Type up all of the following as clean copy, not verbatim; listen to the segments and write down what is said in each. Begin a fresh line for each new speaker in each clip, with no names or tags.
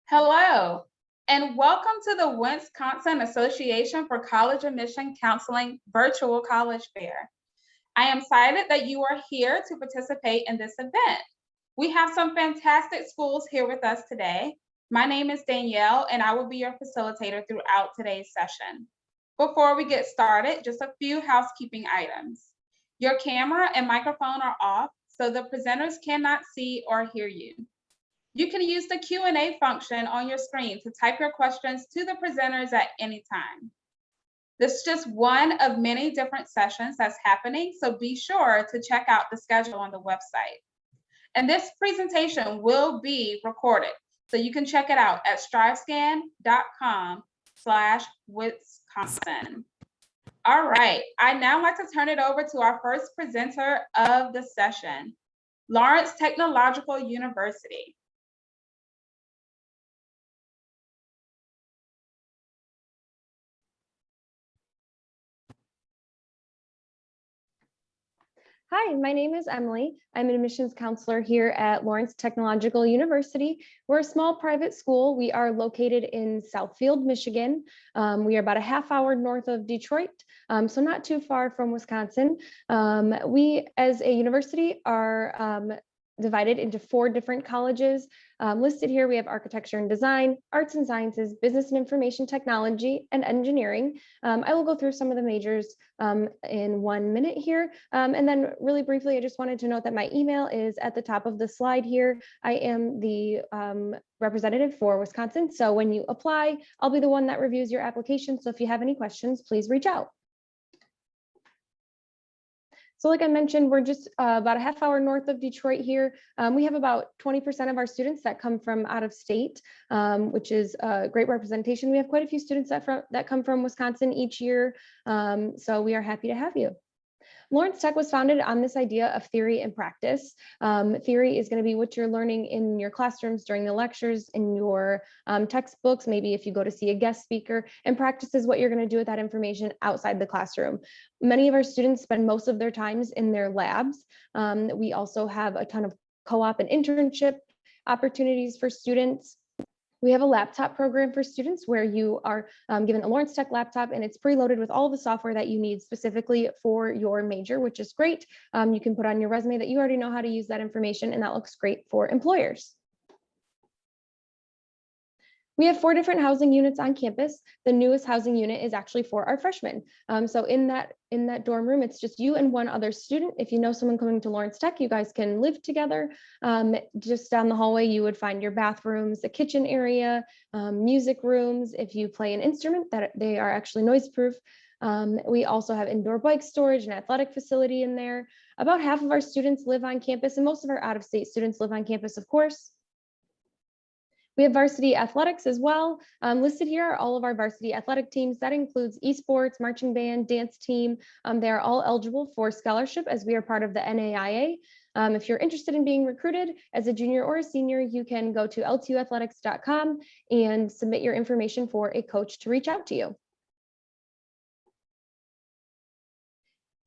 Hello, and welcome to the Wisconsin Association for College Admission Counseling Virtual College Fair. I am excited that you are here to participate in this event. We have some fantastic schools here with us today. My name is Danielle, and I will be your facilitator throughout today's session. Before we get started, just a few housekeeping items. Your camera and microphone are off, so the presenters cannot see or hear you. You can use the Q&A function on your screen to type your questions to the presenters at any time. This is just one of many different sessions that's happening, so be sure to check out the schedule on the website. And this presentation will be recorded, so you can check it out at strivescan.com/Wisconsin. All right, I'd now like to turn it over to our first presenter of the session, Lawrence Technological University.
Hi, my name is Emily. I'm an admissions counselor here at Lawrence Technological University. We're a small private school. We are located in Southfield, Michigan. We are about a half hour north of Detroit, so not too far from Wisconsin. We as a university are divided into 4 different colleges. Listed here, we have architecture and design, arts and sciences, business and information technology, and engineering. I will go through some of the majors in 1 minute here. And then really briefly, I just wanted to note that my email is at the top of the slide here. I am the representative for Wisconsin. So when you apply, I'll be the one that reviews your application. So if you have any questions, please reach out. So like I mentioned, we're just about a half hour north of Detroit here. We have about 20% of our students that come from out of state, which is a great representation. We have quite a few students that come from Wisconsin each year. So we are happy to have you. Lawrence Tech was founded on this idea of theory and practice. Theory is going to be what you're learning in your classrooms during the lectures, in your textbooks, maybe if you go to see a guest speaker, and practice is what you're going to do with that information outside the classroom. Many of our students spend most of their times in their labs. We also have a ton of co-op and internship opportunities for students. We have a laptop program for students where you are given a Lawrence Tech laptop, and it's preloaded with all the software that you need specifically for your major, which is great. You can put on your resume that you already know how to use that information, and that looks great for employers. We have 4 different housing units on campus. The newest housing unit is actually for our freshmen. So in that dorm room, it's just you and one other student. If you know someone coming to Lawrence Tech, you guys can live together. Just down the hallway, you would find your bathrooms, the kitchen area, music rooms. If you play an instrument, that they are actually noise proof. We also have indoor bike storage and athletic facility in there. About half of our students live on campus, and most of our out-of-state students live on campus, of course. We have varsity athletics as well. Listed here are all of our varsity athletic teams. That includes esports, marching band, dance team. They are all eligible for scholarship as we are part of the NAIA. If you're interested in being recruited as a junior or a senior, you can go to l2athletics.com and submit your information for a coach to reach out to you.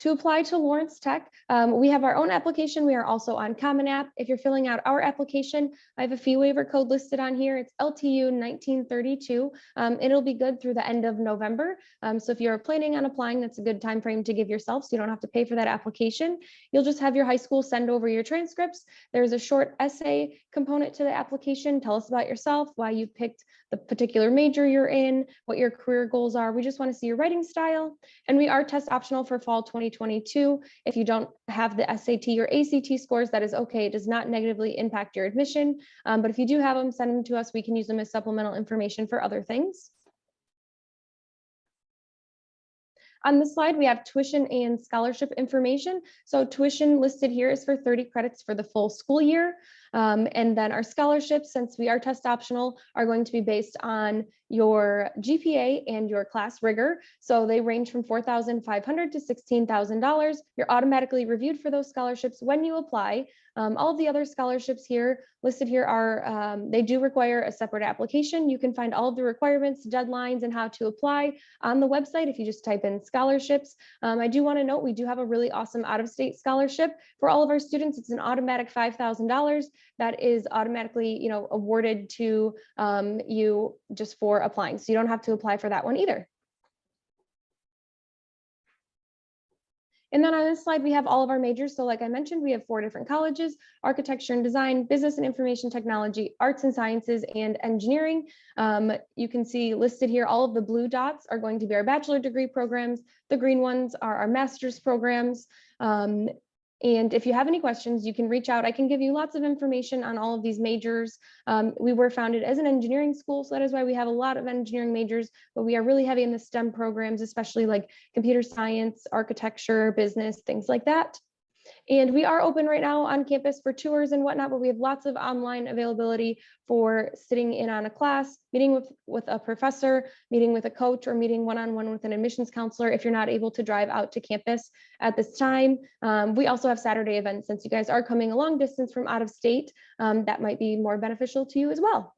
To apply to Lawrence Tech, we have our own application. We are also on Common App. If you're filling out our application, I have a fee waiver code listed on here. It's LTU 1932. It'll be good through the end of November. So if you're planning on applying, that's a good time frame to give yourself, so you don't have to pay for that application. You'll just have your high school send over your transcripts. There's a short essay component to the application. Tell us about yourself, why you picked the particular major you're in, what your career goals are. We just want to see your writing style. And we are test optional for fall 2022. If you don't have the SAT or ACT scores, that is okay. It does not negatively impact your admission. But if you do have them, send them to us. We can use them as supplemental information for other things. On this slide, we have tuition and scholarship information. So tuition listed here is for 30 credits for the full school year. And then our scholarships, since we are test optional, are going to be based on your GPA and your class rigor. So they range from $4,500 to $16,000. You're automatically reviewed for those scholarships when you apply. All of the other scholarships here listed here are, they do require a separate application. You can find all of the requirements, deadlines, and how to apply on the website if you just type in scholarships. I do want to note we do have a really awesome out-of-state scholarship for all of our students. It's an automatic $5,000. that is automatically, awarded to you just for applying. So you don't have to apply for that one either. And then on this slide, we have all of our majors. So like I mentioned, we have 4 different colleges: architecture and design, business and information technology, arts and sciences, and engineering. You can see listed here, all of the blue dots are going to be our bachelor degree programs. The green ones are our master's programs. And if you have any questions, you can reach out. I can give you lots of information on all of these majors. We were founded as an engineering school, so that is why we have a lot of engineering majors, but we are really heavy in the STEM programs, especially like computer science, architecture, business, things like that. And we are open right now on campus for tours and whatnot, but we have lots of online availability for sitting in on a class, meeting with a professor, meeting with a coach, or meeting one-on-one with an admissions counselor if you're not able to drive out to campus at this time. We also have Saturday events. Since you guys are coming a long distance from out of state, that might be more beneficial to you as well.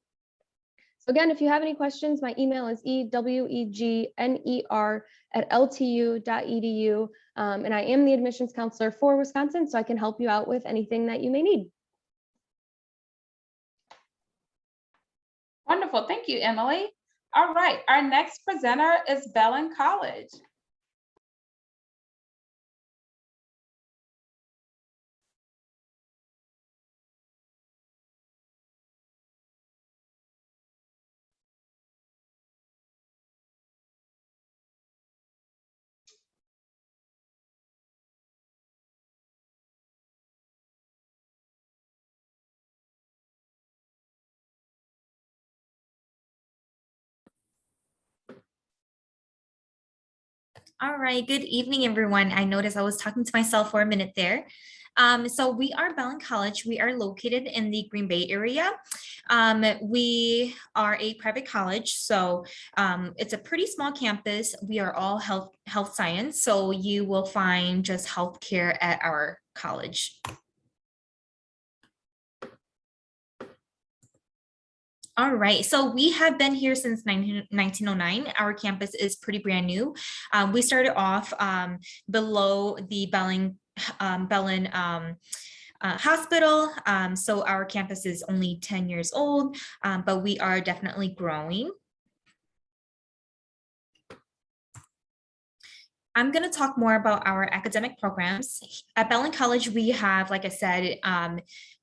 So again, if you have any questions, my email is ewegner@ltu.edu. And I am the admissions counselor for Wisconsin, so I can help you out with anything that you may need.
Wonderful. Thank you, Emily. All right. Our next presenter is Bellin College.
All right, good evening, everyone. I noticed I was talking to myself for a minute there. So we are Bellin College. We are located in the Green Bay area. We are a private college, so it's a pretty small campus. We are all health science, so you will find just healthcare at our college. All right, so we have been here since 1909. Our campus is pretty brand new. We started off below the Bellin hospital. So our campus is only 10 years old, but we are definitely growing. I'm going to talk more about our academic programs. At Bellin College, we have, like I said,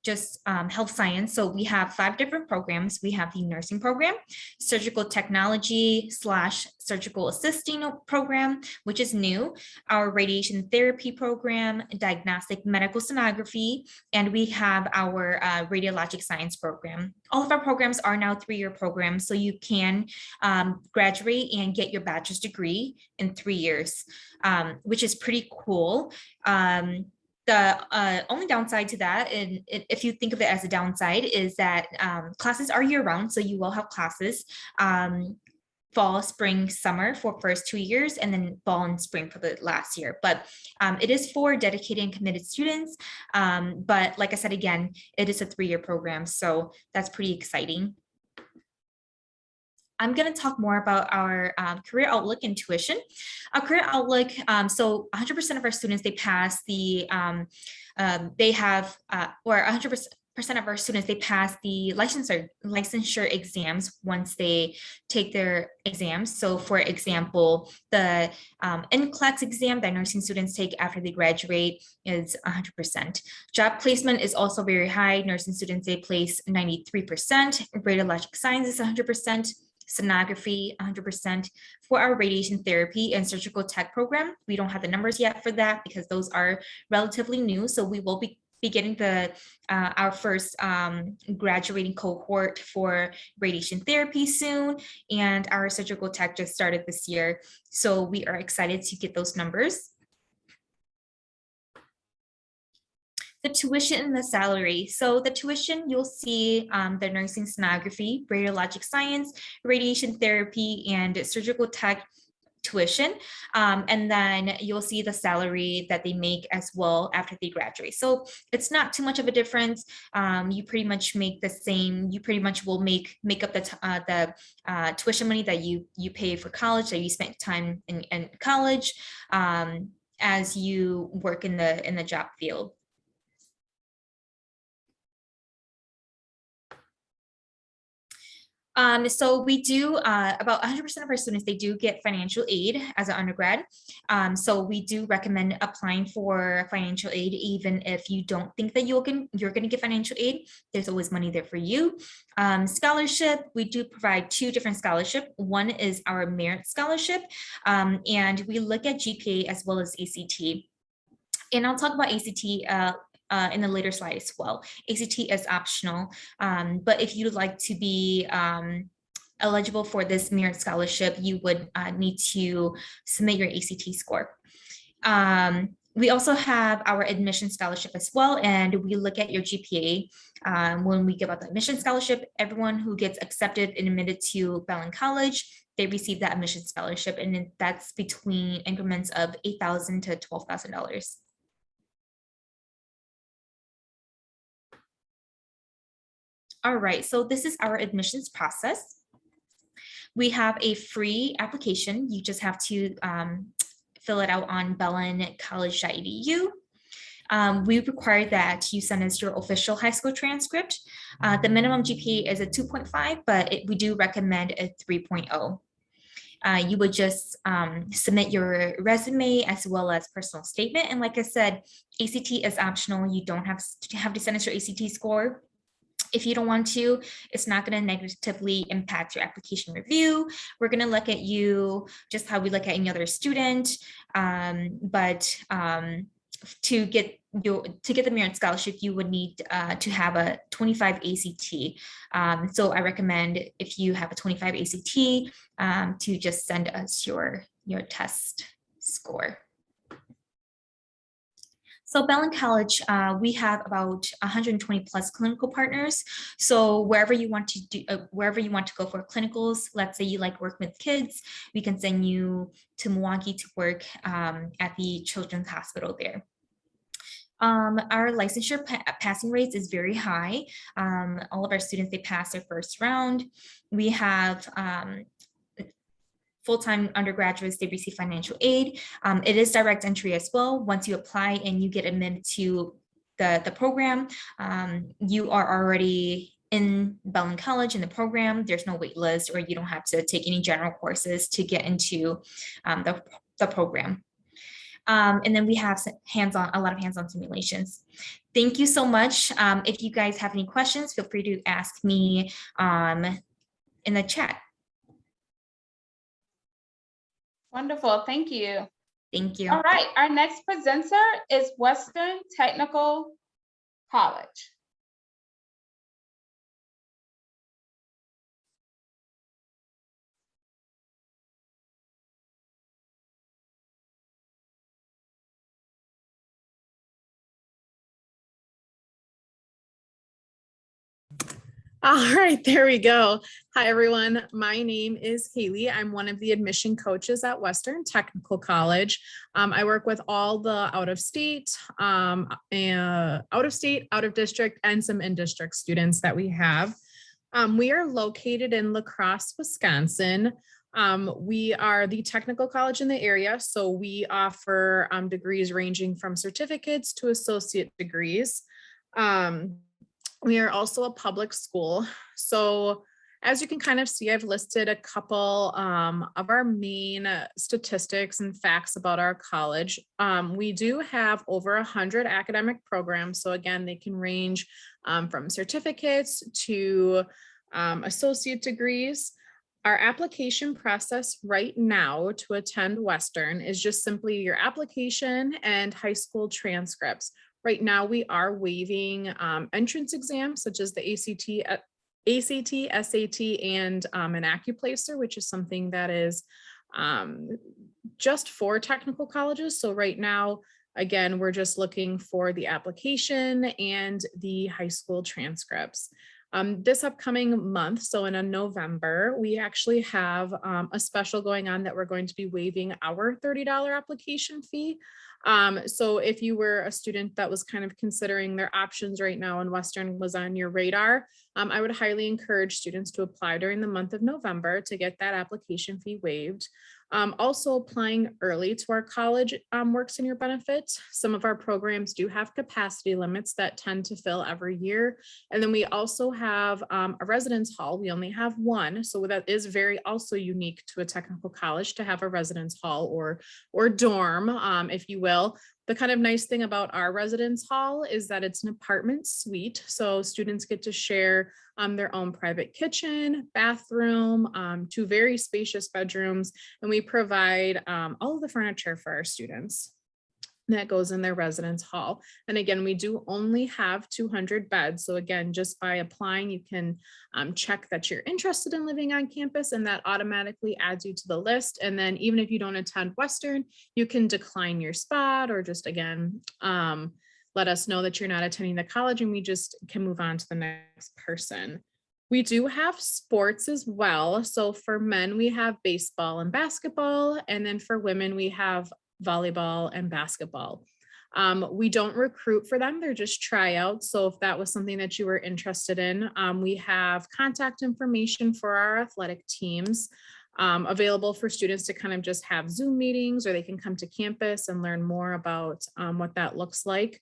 just health science. So we have 5 different programs. We have the nursing program, surgical technology / surgical assisting program, which is new, our radiation therapy program, diagnostic medical sonography, and we have our radiologic science program. All of our programs are now 3-year programs, so you can graduate and get your bachelor's degree in 3 years, which is pretty cool. The only downside to that, and if you think of it as a downside, is that classes are year-round, so you will have classes fall, spring, summer for first 2 years, and then fall and spring for the last year. But it is for dedicated and committed students. But like I said, again, it is a 3-year program, so that's pretty exciting. I'm going to talk more about our career outlook and tuition. Our career outlook, so 100% of our students, they pass the, they have, or 100% of our students, they pass the licensure exams once they take their exams. So for example, the NCLEX exam that nursing students take after they graduate is 100%. Job placement is also very high. Nursing students, they place 93%. Radiologic science is 100%. Sonography, 100%. For our radiation therapy and surgical tech program, we don't have the numbers yet for that because those are relatively new. So we will be getting the our first graduating cohort for radiation therapy soon, and our surgical tech just started this year. So we are excited to get those numbers. The tuition and the salary. So the tuition, you'll see the nursing sonography, radiologic science, radiation therapy, and surgical tech tuition. And then you'll see the salary that they make as well after they graduate. So it's not too much of a difference. You pretty much make the same, you pretty much will make up the tuition money that you pay for college, that you spent time in college as you work in the job field. So we do about 100% of our students, they do get financial aid as an undergrad. So we do recommend applying for financial aid, even if you don't think that you're going to get financial aid. There's always money there for you. Scholarship, we do provide 2 different scholarships. One is our merit scholarship, and we look at GPA as well as ACT. And I'll talk about ACT in a later slide as well. ACT is optional, but if you'd like to be eligible for this merit scholarship, you would need to submit your ACT score. We also have our admission scholarship as well, and we look at your GPA when we give out the admission scholarship. Everyone who gets accepted and admitted to Bellin College, they receive that admission scholarship, and that's between increments of $8,000 to $12,000. All right, so this is our admissions process. We have a free application. You just have to fill it out on bellincollege.edu. We require that you send us your official high school transcript. The minimum GPA is a 2.5, but we do recommend a 3.0. You would just submit your resume as well as personal statement. And like I said, ACT is optional. You don't have to send us your ACT score. If you don't want to, it's not going to negatively impact your application review. We're going to look at you just how we look at any other student. But to get the merit scholarship, you would need to have a 25 ACT. So I recommend, if you have a 25 ACT, to just send us your test score. So Bellin College, we have about 120 plus clinical partners. So wherever you want to go for clinicals, let's say you like work with kids, we can send you to Milwaukee to work at the Children's Hospital there. Our licensure passing rates is very high. All of our students, they pass their first round. We have full-time undergraduates, they receive financial aid. It is direct entry as well. Once you apply and you get admitted to the program, you are already in Bellin College in the program. There's no wait list, or you don't have to take any general courses to get into the program. And then we have a lot of hands-on simulations. Thank you so much. If you guys have any questions, feel free to ask me in the chat.
Wonderful, thank you.
Thank you.
All right, our next presenter is Western Technical College.
All right, there we go. Hi, everyone. My name is Haley. I'm one of the admission coaches at Western Technical College. I work with all the out of state, out of district, and some in-district students that we have. We are located in La Crosse, Wisconsin. We are the technical college in the area, so we offer degrees ranging from certificates to associate degrees. We are also a public school. So as you can kind of see, I've listed a couple of our main statistics and facts about our college. We do have over 100 academic programs. So again, they can range from certificates to associate degrees. Our application process right now to attend Western is just simply your application and high school transcripts. Right now, we are waiving entrance exams such as the ACT, SAT, and an AccuPlacer, which is something that is just for technical colleges. So right now, again, we're just looking for the application and the high school transcripts. This upcoming month, so in November, we actually have a special going on that we're going to be waiving our $30 application fee. So if you were a student that was kind of considering their options right now and Western was on your radar, I would highly encourage students to apply during the month of November to get that application fee waived. Also, applying early to our college works in your benefit. Some of our programs do have capacity limits that tend to fill every year. And then we also have a residence hall. We only have one. So that is very also unique to a technical college to have a residence hall or dorm, if you will. The kind of nice thing about our residence hall is that it's an apartment suite. So students get to share their own private kitchen, bathroom, 2 very spacious bedrooms, and we provide all of the furniture for our students that goes in their residence hall. And again, we do only have 200 beds. So again, just by applying, you can check that you're interested in living on campus, and that automatically adds you to the list. And then even if you don't attend Western, you can decline your spot, or just again, let us know that you're not attending the college, and we just can move on to the next person. We do have sports as well. So for men, we have baseball and basketball. And then for women, we have volleyball and basketball. We don't recruit for them. They're just tryouts. So if that was something that you were interested in, we have contact information for our athletic teams available for students to kind of just have Zoom meetings, or they can come to campus and learn more about what that looks like.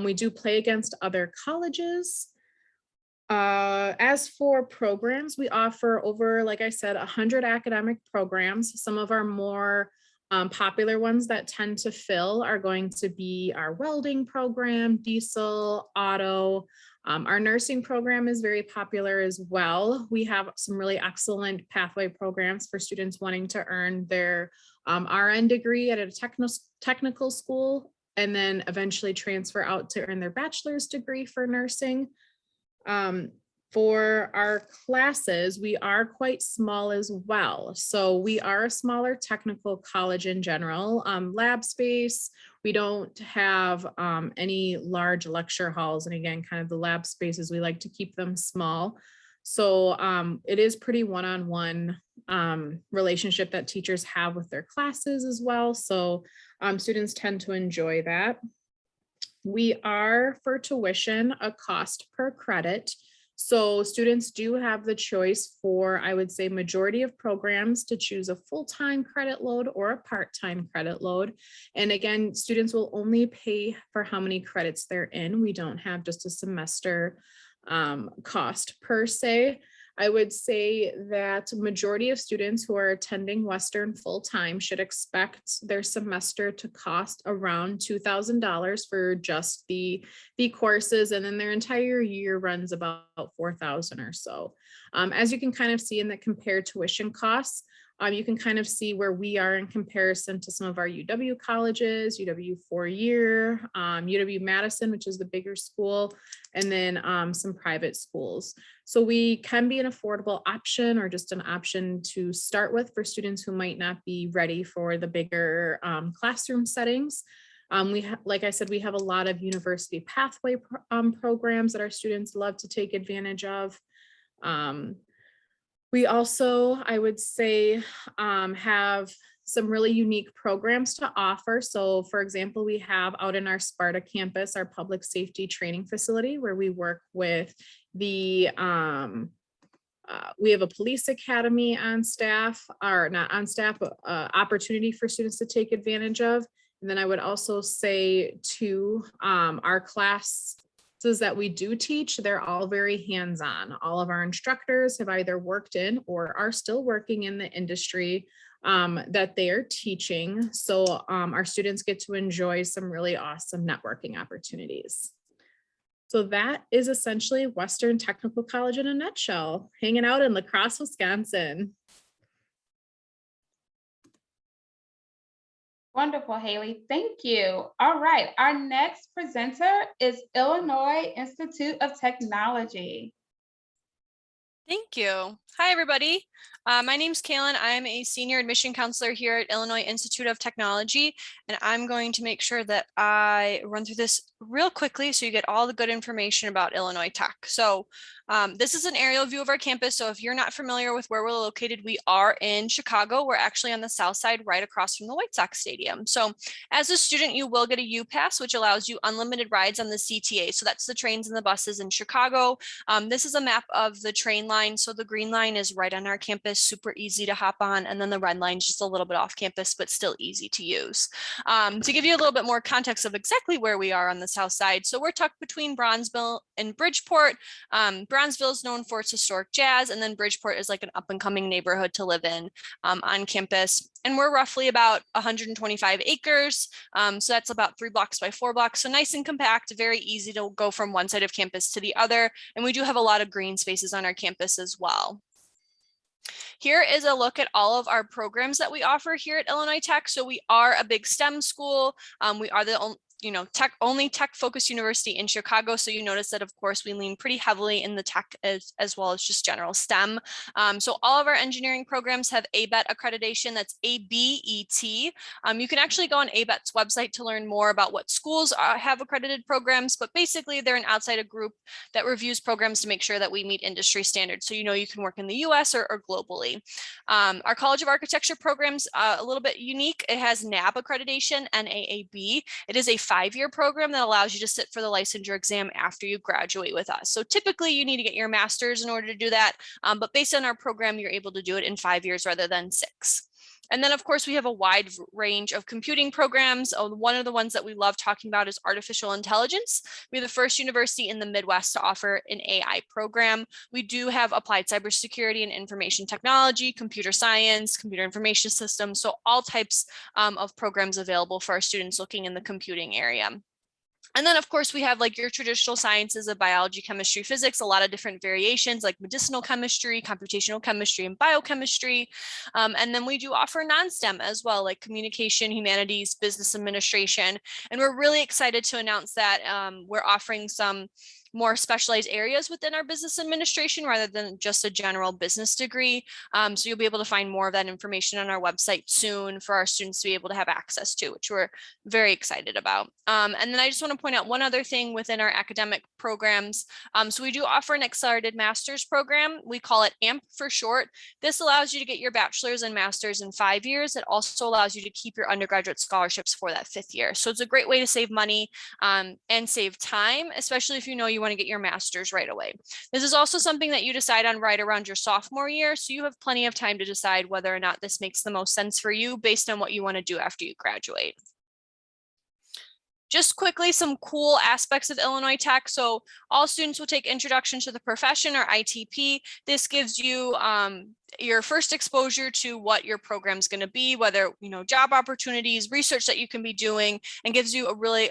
We do play against other colleges. As for programs, we offer over, like I said, 100 academic programs. Some of our more popular ones that tend to fill are going to be our welding program, diesel, auto. Our nursing program is very popular as well. We have some really excellent pathway programs for students wanting to earn their RN degree at a technical school, and then eventually transfer out to earn their bachelor's degree for nursing. For our classes, we are quite small as well. So we are a smaller technical college in general. Lab space, we don't have any large lecture halls. And again, kind of the lab spaces, we like to keep them small. So it is pretty one-on-one relationship that teachers have with their classes as well. So students tend to enjoy that. We are, for tuition, a cost per credit. So students do have the choice for, I would say, majority of programs to choose a full-time credit load or a part-time credit load. And again, students will only pay for how many credits they're in. We don't have just a semester cost per se. I would say that majority of students who are attending Western full-time should expect their semester to cost around $2,000 for just the courses, and then their entire year runs about $4,000 or so. As you can kind of see in the compared tuition costs, you can kind of see where we are in comparison to some of our UW colleges, UW 4-year, UW-Madison, which is the bigger school, and then some private schools. So we can be an affordable option, or just an option to start with for students who might not be ready for the bigger classroom settings. Like I said, we have a lot of university pathway programs that our students love to take advantage of. We also, I would say, have some really unique programs to offer. So for example, we have out in our Sparta campus, our public safety training facility, where we work with we have a police academy on staff, or not on staff, but opportunity for students to take advantage of. And then I would also say too, our classes that we do teach, they're all very hands-on. All of our instructors have either worked in or are still working in the industry that they are teaching. So our students get to enjoy some really awesome networking opportunities. So that is essentially Western Technical College in a nutshell, hanging out in La Crosse, Wisconsin.
Wonderful, Haley. Thank you. All right. Our next presenter is Illinois Institute of Technology.
Thank you. Hi, everybody. My name is Kaylin. I'm a senior admission counselor here at Illinois Institute of Technology, and I'm going to make sure that I run through this real quickly so you get all the good information about Illinois Tech. So this is an aerial view of our campus. So if you're not familiar with where we're located, we are in Chicago. We're actually on the south side, right across from the White Sox Stadium. So as a student, you will get a U-Pass, which allows you unlimited rides on the CTA. So that's the trains and the buses in Chicago. This is a map of the train line line. So the green line is right on our campus, super easy to hop on. And then the red line is just a little bit off campus, but still easy to use. To give you a little bit more context of exactly where we are on the south side. So we're tucked between Bronzeville and Bridgeport. Bronzeville is known for its historic jazz, and then Bridgeport is like an up and coming neighborhood to live in on campus. And we're roughly about 125 acres. So that's about 3 blocks by 4 blocks. So nice and compact, very easy to go from one side of campus to the other. And we do have a lot of green spaces on our campus as well. Here is a look at all of our programs that we offer here at Illinois Tech. So we are a big STEM school. We are the only tech focused university in Chicago. So you notice that, of course, we lean pretty heavily in the tech as well as just general STEM. So all of our engineering programs have ABET accreditation. That's ABET. You can actually go on ABET's website to learn more about what schools have accredited programs, but basically they're an outside group that reviews programs to make sure that we meet industry standards. So you can work in the US or globally. Our College of Architecture program's a little bit unique. It has NAB accreditation, NAAB. It is a 5-year program that allows you to sit for the licensure exam after you graduate with us. So typically you need to get your master's in order to do that. But based on our program, you're able to do it in 5 years rather than 6. And then, of course, we have a wide range of computing programs. One of the ones that we love talking about is artificial intelligence. We're the first university in the Midwest to offer an AI program. We do have applied cybersecurity and information technology, computer science, computer information systems. So all types of programs available for our students looking in the computing area. And then, of course, we have like your traditional sciences of biology, chemistry, physics, a lot of different variations like medicinal chemistry, computational chemistry, and biochemistry. And then we do offer non-STEM as well, like communication, humanities, business administration. And we're really excited to announce that we're offering some more specialized areas within our business administration rather than just a general business degree. So you'll be able to find more of that information on our website soon for our students to be able to have access to, which we're very excited about. And then I just want to point out one other thing within our academic programs. So we do offer an accelerated master's program. We call it AMP for short. This allows you to get your bachelor's and master's in 5 years. It also allows you to keep your undergraduate scholarships for that 5th year. So it's a great way to save money and save time, especially if you want to get your master's right away. This is also something that you decide on right around your sophomore year. So you have plenty of time to decide whether or not this makes the most sense for you based on what you want to do after you graduate. Just quickly, some cool aspects of Illinois Tech. So all students will take Introduction to the Profession or ITP. This gives you your first exposure to what your program is going to be, whether, job opportunities, research that you can be doing, and gives you a really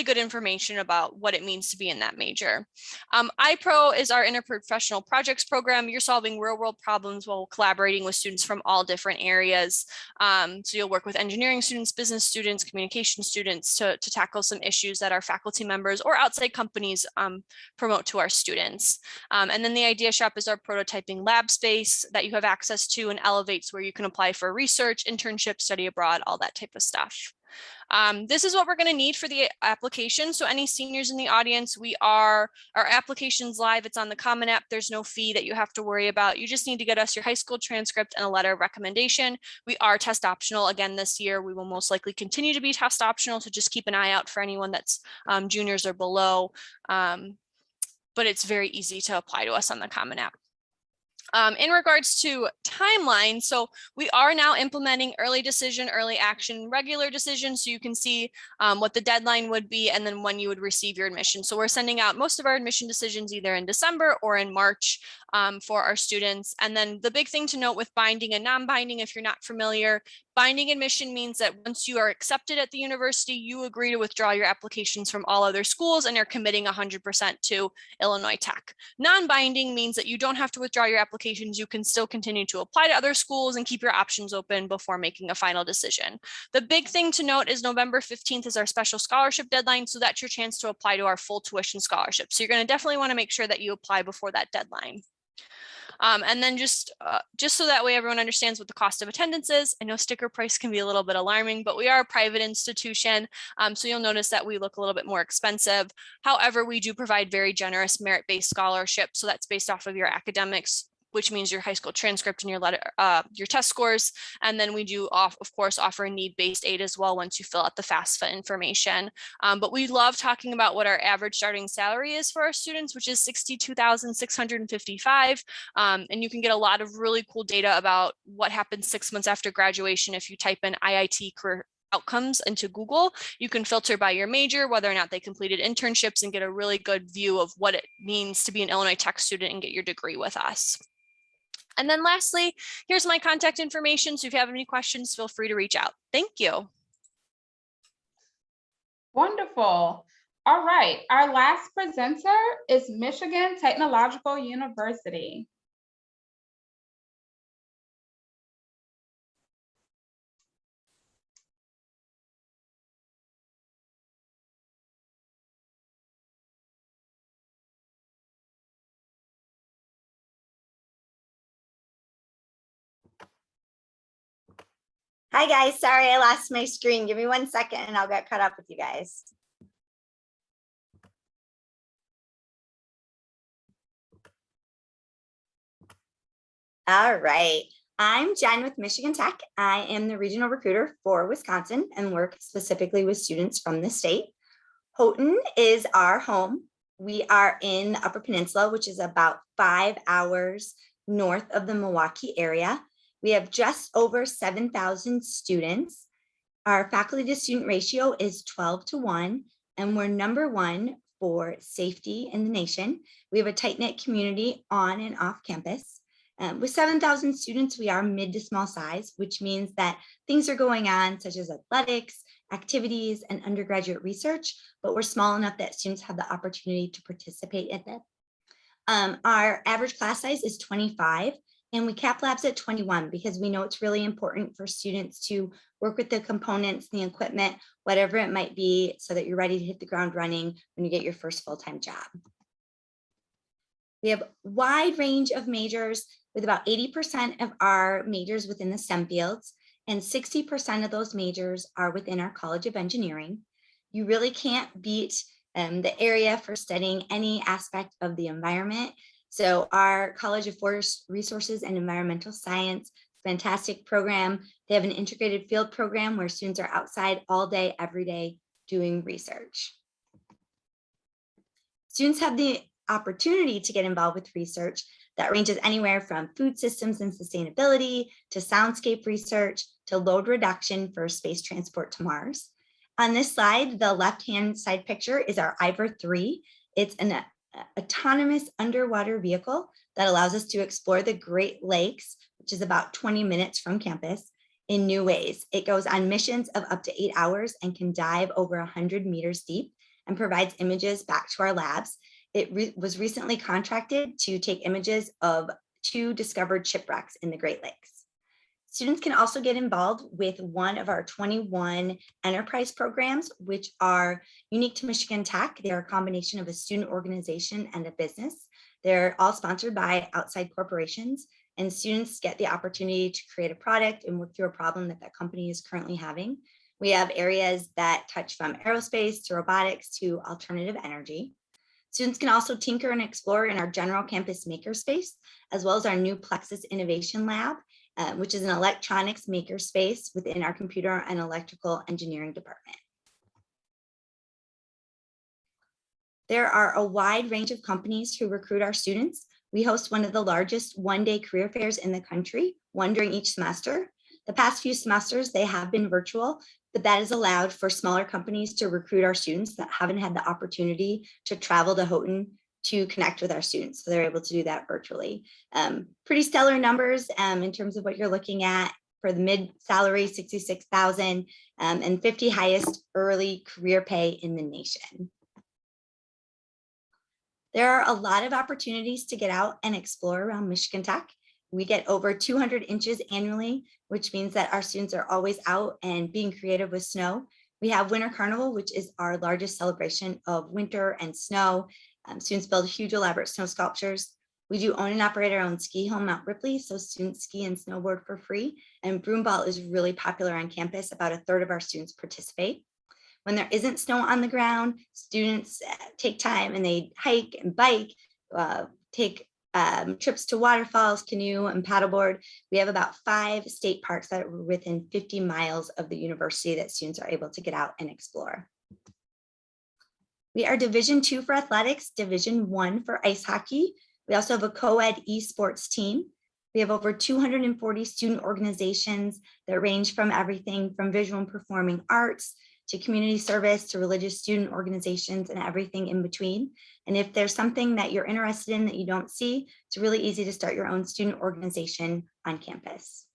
good information about what it means to be in that major. iPro is our interprofessional projects program. You're solving real world problems while collaborating with students from all different areas. So you'll work with engineering students, business students, communication students to tackle some issues that our faculty members or outside companies promote to our students. And then the Idea Shop is our prototyping lab space that you have access to and elevates where you can apply for research, internship, study abroad, all that type of stuff. This is what we're going to need for the application. So any seniors in the audience, our application's live. It's on the Common App. There's no fee that you have to worry about. You just need to get us your high school transcript and a letter of recommendation. We are test optional again this year. We will most likely continue to be test optional. So just keep an eye out for anyone that's juniors or below. But it's very easy to apply to us on the Common App. In regards to timeline, so we are now implementing early decision, early action, regular decision. So you can see what the deadline would be and then when you would receive your admission. So we're sending out most of our admission decisions either in December or in March for our students. And then the big thing to note with binding and non-binding, if you're not familiar, binding admission means that once you are accepted at the university, you agree to withdraw your applications from all other schools and you're committing 100% to Illinois Tech. Non-binding means that you don't have to withdraw your applications. You can still continue to apply to other schools and keep your options open before making a final decision. The big thing to note is November 15th is our special scholarship deadline. So that's your chance to apply to our full tuition scholarship. So you're going to definitely want to make sure that you apply before that deadline. And then just so that way everyone understands what the cost of attendance is. I know sticker price can be a little bit alarming, but we are a private institution. So you'll notice that we look a little bit more expensive. However, we do provide very generous merit-based scholarships. So that's based off of your academics which means your high school transcript and your test scores. And then we do, of course, offer a need-based aid as well once you fill out the FAFSA information. But we love talking about what our average starting salary is for our students, which is $62,655. And you can get a lot of really cool data about what happens 6 months after graduation. If you type in IIT career outcomes into Google, you can filter by your major, whether or not they completed internships, and get a really good view of what it means to be an Illinois Tech student and get your degree with us. And then lastly, here's my contact information. So if you have any questions, feel free to reach out. Thank you.
Wonderful. All right, our last presenter is Michigan Technological University.
Hi guys, sorry I lost my screen. Give me 1 second and I'll get caught up with you guys. All right, I'm Jen with Michigan Tech. I am the regional recruiter for Wisconsin and work specifically with students from the state. Houghton is our home. We are in the Upper Peninsula, which is about 5 hours north of the Milwaukee area. We have just over 7,000 students. Our faculty to student ratio is 12:1, and we're #1 for safety in the nation. We have a tight-knit community on and off campus. With 7,000 students, we are mid to small size, which means that things are going on such as athletics, activities, and undergraduate research, but we're small enough that students have the opportunity to participate in them. Our average class size is 25. And we cap labs at 21 because we know it's really important for students to work with the components, the equipment, whatever it might be, so that you're ready to hit the ground running when you get your first full-time job. We have a wide range of majors with about 80% of our majors within the STEM fields, and 60% of those majors are within our College of Engineering. You really can't beat the area for studying any aspect of the environment. So our College of Forest Resources and Environmental Science, fantastic program. They have an integrated field program where students are outside all day, every day doing research. Students have the opportunity to get involved with research that ranges anywhere from food systems and sustainability to soundscape research to load reduction for space transport to Mars. On this slide, the left-hand side picture is our IVER 3. It's an autonomous underwater vehicle that allows us to explore the Great Lakes, which is about 20 minutes from campus, in new ways. It goes on missions of up to 8 hours and can dive over 100 meters deep and provides images back to our labs. It was recently contracted to take images of 2 discovered shipwrecks in the Great Lakes. Students can also get involved with one of our 21 enterprise programs, which are unique to Michigan Tech. They're a combination of a student organization and a business. They're all sponsored by outside corporations, and students get the opportunity to create a product and work through a problem that company is currently having. We have areas that touch from aerospace to robotics to alternative energy. Students can also tinker and explore in our general campus makerspace, as well as our new Plexus Innovation Lab, which is an electronics makerspace within our computer and electrical engineering department. There are a wide range of companies who recruit our students. We host one of the largest one-day career fairs in the country, one during each semester. The past few semesters, they have been virtual, but that has allowed for smaller companies to recruit our students that haven't had the opportunity to travel to Houghton to connect with our students. So they're able to do that virtually. Pretty stellar numbers in terms of what you're looking at for the mid salary, 66,000 and 50 highest early career pay in the nation. There are a lot of opportunities to get out and explore around Michigan Tech. We get over 200 inches annually, which means that our students are always out and being creative with snow. We have Winter Carnival, which is our largest celebration of winter and snow. Students build huge elaborate snow sculptures. We do own and operate our own ski hill, Mount Ripley, so students ski and snowboard for free. And broomball is really popular on campus. About a third of our students participate. When there isn't snow on the ground, students take time and they hike and bike, take trips to waterfalls, canoe, and paddleboard. We have about 5 state parks that are within 50 miles of the university that students are able to get out and explore. We are Division II for athletics, Division I for ice hockey. We also have a co-ed esports team. We have over 240 student organizations that range from everything from visual and performing arts to community service to religious student organizations and everything in between. And if there's something that you're interested in that you don't see, it's really easy to start your own student organization on campus.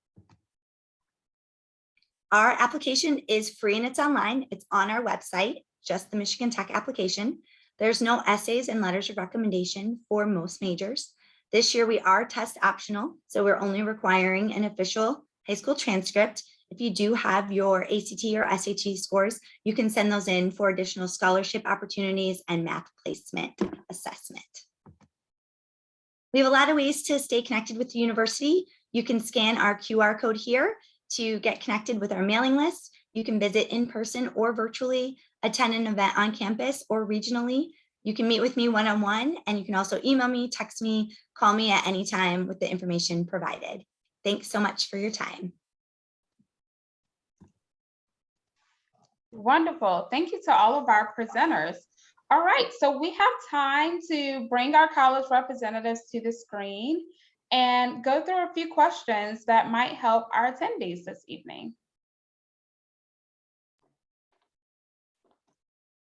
Our application is free and it's online. It's on our website, just the Michigan Tech application. There's no essays and letters of recommendation for most majors. This year we are test optional, so we're only requiring an official high school transcript. If you do have your ACT or SAT scores, you can send those in for additional scholarship opportunities and math placement assessment. We have a lot of ways to stay connected with the university. You can scan our QR code here to get connected with our mailing list. You can visit in person or virtually, attend an event on campus or regionally. You can meet with me one-on-one, and you can also email me, text me, call me at any time with the information provided. Thanks so much for your time.
Wonderful. Thank you to all of our presenters. All right, so we have time to bring our college representatives to the screen and go through a few questions that might help our attendees this evening.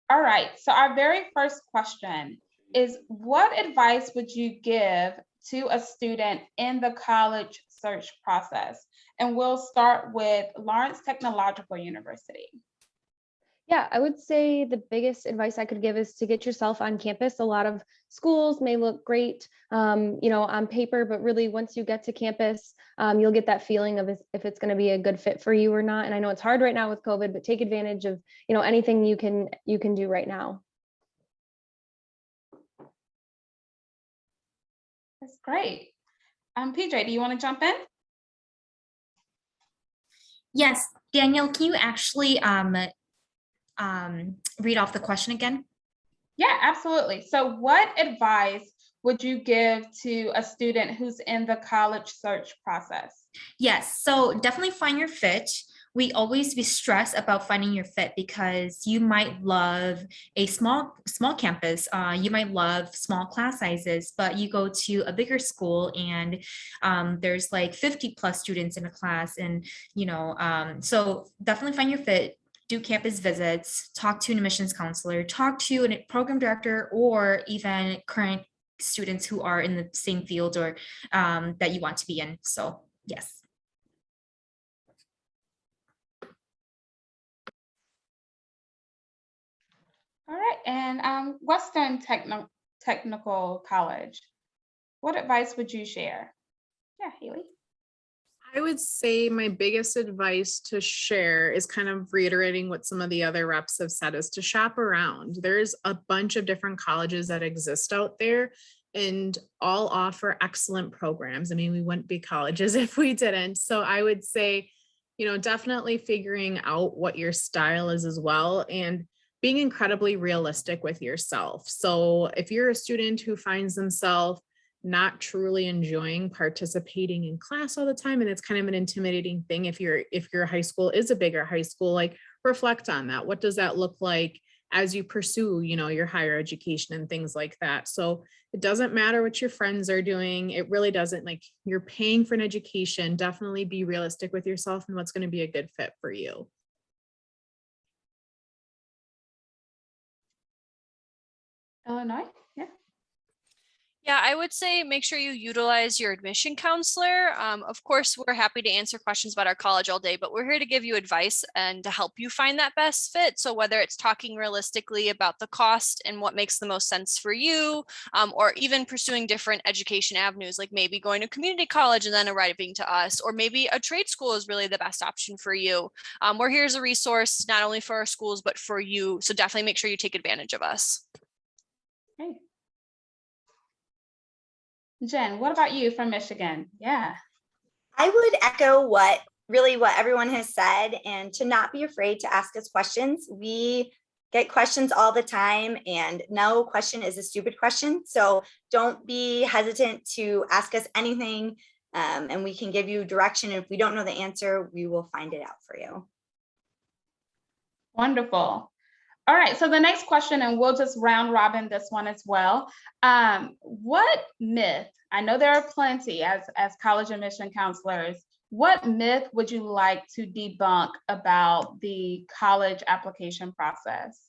All right, so our very first question is, what advice would you give to a student in the college search process? And we'll start with Lawrence Technological University.
Yeah, I would say the biggest advice I could give is to get yourself on campus. A lot of schools may look great, on paper, but really once you get to campus, you'll get that feeling of if it's going to be a good fit for you or not. And I know it's hard right now with COVID, but take advantage of, anything you can do right now.
That's great. PJ, do you want to jump in?
Yes, Daniel, can you actually read off the question again?
Yeah, absolutely. So what advice would you give to a student who's in the college search process?
Yes, so definitely find your fit. We always be stressed about finding your fit because you might love a small campus, you might love small class sizes, but you go to a bigger school and there's like 50 plus students in a class, and so definitely find your fit. Do campus visits, talk to an admissions counselor, talk to a program director, or even current students who are in the same field or that you want to be in. So yes.
All right, and Western Technical College, what advice would you share? Yeah, Haley.
I would say my biggest advice to share is kind of reiterating what some of the other reps have said, is to shop around. There's a bunch of different colleges that exist out there and all offer excellent programs. I mean, we wouldn't be colleges if we didn't. So I would say, definitely figuring out what your style is as well, and being incredibly realistic with yourself. So if you're a student who finds themselves not truly enjoying participating in class all the time, and it's kind of an intimidating thing, if your high school is a bigger high school, like, reflect on that. What does that look like as you pursue, your higher education and things like that? So it doesn't matter what your friends are doing. It really doesn't. Like, you're paying for an education. Definitely be realistic with yourself and what's going to be a good fit for you.
Illinois, yeah.
Yeah, I would say make sure you utilize your admission counselor. Of course, we're happy to answer questions about our college all day, but we're here to give you advice and to help you find that best fit. So whether it's talking realistically about the cost and what makes the most sense for you, or even pursuing different education avenues, like maybe going to community college and then arriving to us, or maybe a trade school is really the best option for you. We're here as a resource, not only for our schools, but for you. So definitely make sure you take advantage of us.
Great. Jen, what about you from Michigan? Yeah.
I would echo what everyone has said, and to not be afraid to ask us questions. We get questions all the time, and no question is a stupid question. So don't be hesitant to ask us anything, and we can give you direction. If we don't know the answer, we will find it out for you.
Wonderful. All right, so the next question, and we'll just round robin this one as well. What myth, I know there are plenty as college admission counselors, what myth would you like to debunk about the college application process?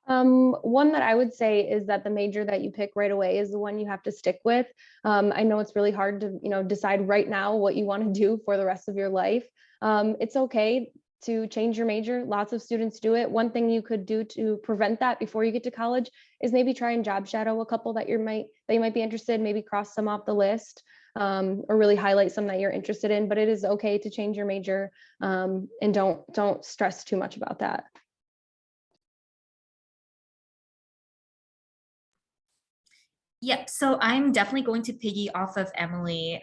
One that I would say is that the major that you pick right away is the one you have to stick with. I know it's really hard to, decide right now what you want to do for the rest of your life. It's okay to change your major. Lots of students do it. One thing you could do to prevent that before you get to college is maybe try and job shadow a couple that you might be interested, maybe cross some off the list, or really highlight some that you're interested in. But it is okay to change your major, and don't stress too much about that.
Yep, so I'm definitely going to piggy off of Emily.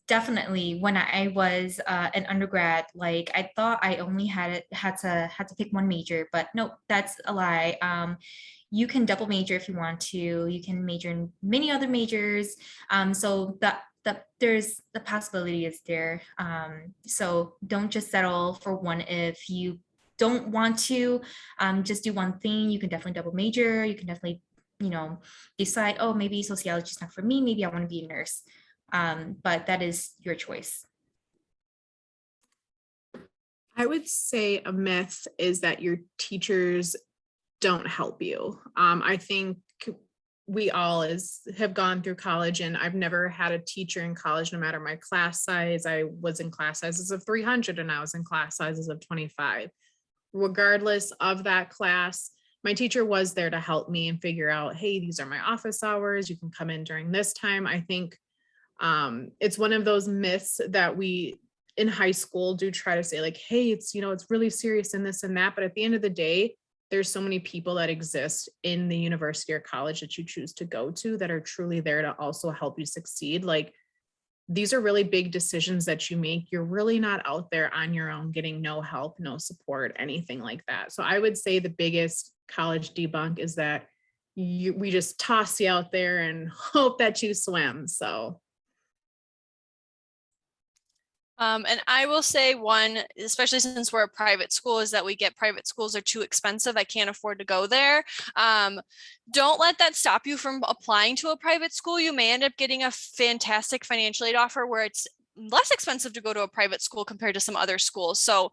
Definitely, when I was an undergrad, like I thought I only had to pick one major, but no, that's a lie. You can double major if you want to. You can major in many other majors. So there's the possibility is there. So don't just settle for one if you don't want to. Just do one thing. You can definitely double major. You can definitely decide, oh, maybe sociology is not for me. Maybe I want to be a nurse. But that is your choice.
I would say a myth is that your teachers don't help you. I think we all have gone through college, and I've never had a teacher in college, no matter my class size. I was in class sizes of 300 and I was in class sizes of 25. Regardless of that class, my teacher was there to help me and figure out, hey, these are my office hours. You can come in during this time. I think it's one of those myths that we in high school do try to say, like, hey, it's really serious in this and that. But at the end of the day, there's so many people that exist in the university or college that you choose to go to that are truly there to also help you succeed. Like, these are really big decisions that you make. You're really not out there on your own getting no help, no support, anything like that. So I would say the biggest college debunk is that we just toss you out there and hope that you swim. So.
And I will say one, especially since we're a private school, is that we get private schools are too expensive. I can't afford to go there. Don't let that stop you from applying to a private school. You may end up getting a fantastic financial aid offer where it's less expensive to go to a private school compared to some other schools. So,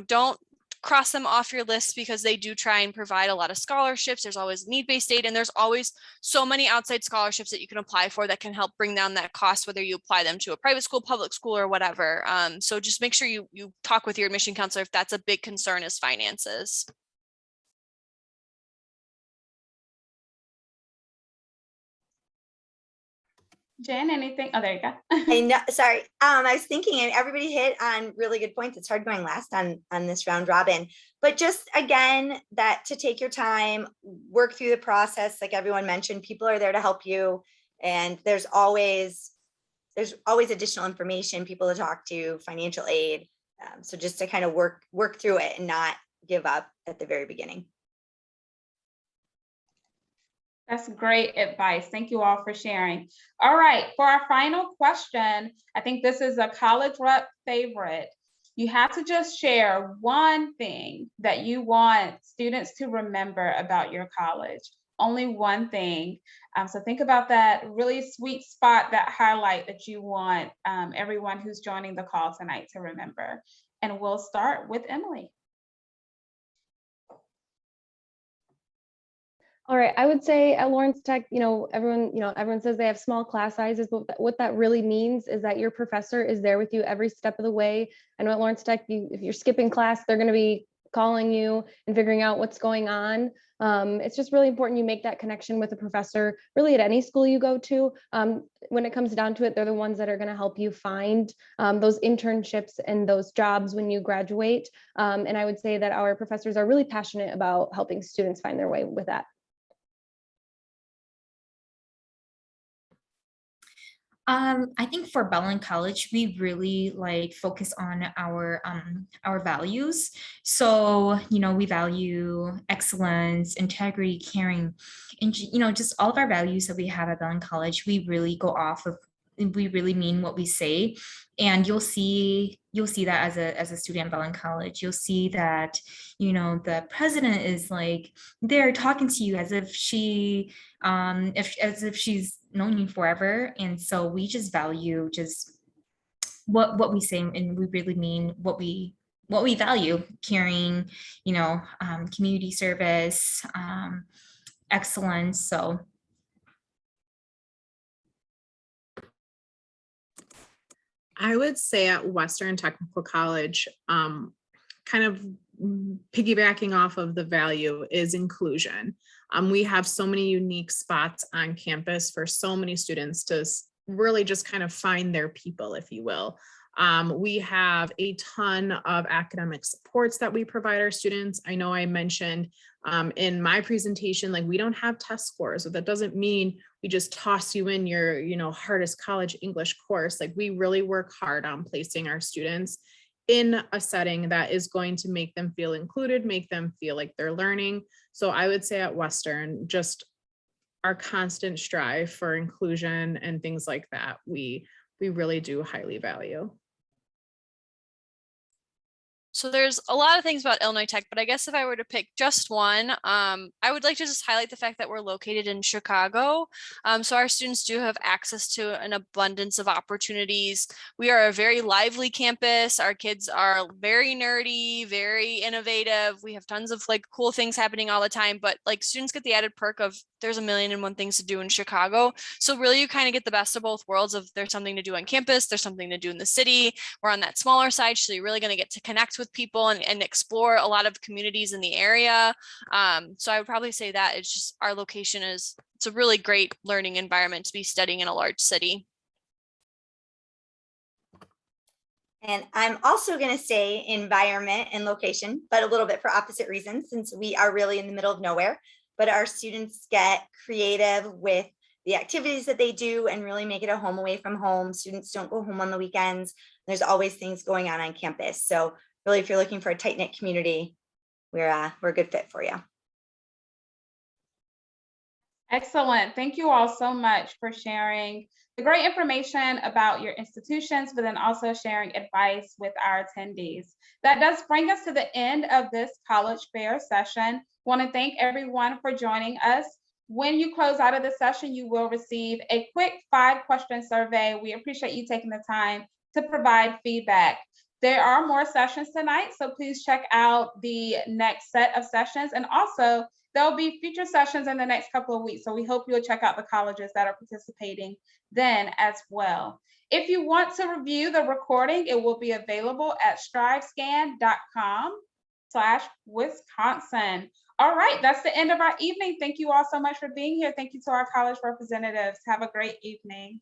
don't cross them off your list because they do try and provide a lot of scholarships. There's always need-based aid, and there's always so many outside scholarships that you can apply for that can help bring down that cost, whether you apply them to a private school, public school, or whatever. So just make sure you talk with your admission counselor if that's a big concern is finances.
Jen, anything? Oh, there you go.
I know, sorry. I was thinking, and everybody hit on really good points. It's hard going last on this round robin, but just again, that to take your time, work through the process. Like everyone mentioned, people are there to help you, and there's always additional information, people to talk to, financial aid. So just to kind of work through it and not give up at the very beginning.
That's great advice. Thank you all for sharing. All right, for our final question, I think this is a college rep favorite. You have to just share one thing that you want students to remember about your college. Only one thing. So think about that really sweet spot, that highlight that you want everyone who's joining the call tonight to remember. And we'll start with Emily.
All right, I would say at Lawrence Tech, everyone says they have small class sizes, but what that really means is that your professor is there with you every step of the way. I know at Lawrence Tech, if you're skipping class, they're going to be calling you and figuring out what's going on. It's just really important you make that connection with a professor, really at any school you go to. When it comes down to it, they're the ones that are going to help you find those internships and those jobs when you graduate. And I would say that our professors are really passionate about helping students find their way with that.
I think for Bellin College, we really like focus on our values. So, we value excellence, integrity, caring, and just all of our values that we have at Bellin College. We really go off of, we really mean what we say, and you'll see that as a student at Bellin College. You'll see that the president is like there talking to you as if she's known you forever. And so we just value just what we say, and we really mean what we value: caring, community service, excellence. So
I would say at Western Technical College, kind of piggybacking off of the value is inclusion. We have so many unique spots on campus for so many students to really just kind of find their people, if you will. We have a ton of academic supports that we provide our students. I know I mentioned in my presentation, like we don't have test scores, so that doesn't mean we just toss you in your, hardest college English course. Like we really work hard on placing our students in a setting that is going to make them feel included, make them feel like they're learning. So I would say at Western, just our constant strive for inclusion and things like that, we really do highly value.
So there's a lot of things about Illinois Tech, but I guess if I were to pick just one, I would like to just highlight the fact that we're located in Chicago. So our students do have access to an abundance of opportunities. We are a very lively campus. Our kids are very nerdy, very innovative. We have tons of like cool things happening all the time, but like students get the added perk of there's a million and one things to do in Chicago. So really you kind of get the best of both worlds of there's something to do on campus, there's something to do in the city. We're on that smaller side, so you're really going to get to connect with people and explore a lot of communities in the area. So I would probably say that it's just our location it's a really great learning environment to be studying in a large city.
And I'm also going to say environment and location, but a little bit for opposite reasons, since we are really in the middle of nowhere. But our students get creative with the activities that they do and really make it a home away from home. Students don't go home on the weekends. There's always things going on campus. So really, if you're looking for a tight-knit community, we're a good fit for you.
Excellent. Thank you all so much for sharing the great information about your institutions, but then also sharing advice with our attendees. That does bring us to the end of this college fair session. Want to thank everyone for joining us. When you close out of the session, you will receive a quick 5-question survey. We appreciate you taking the time to provide feedback. There are more sessions tonight, so please check out the next set of sessions. And also, there'll be future sessions in the next couple of weeks. So we hope you'll check out the colleges that are participating then as well. If you want to review the recording, it will be available at strivescan.com/Wisconsin. All right, that's the end of our evening. Thank you all so much for being here. Thank you to our college representatives. Have a great evening.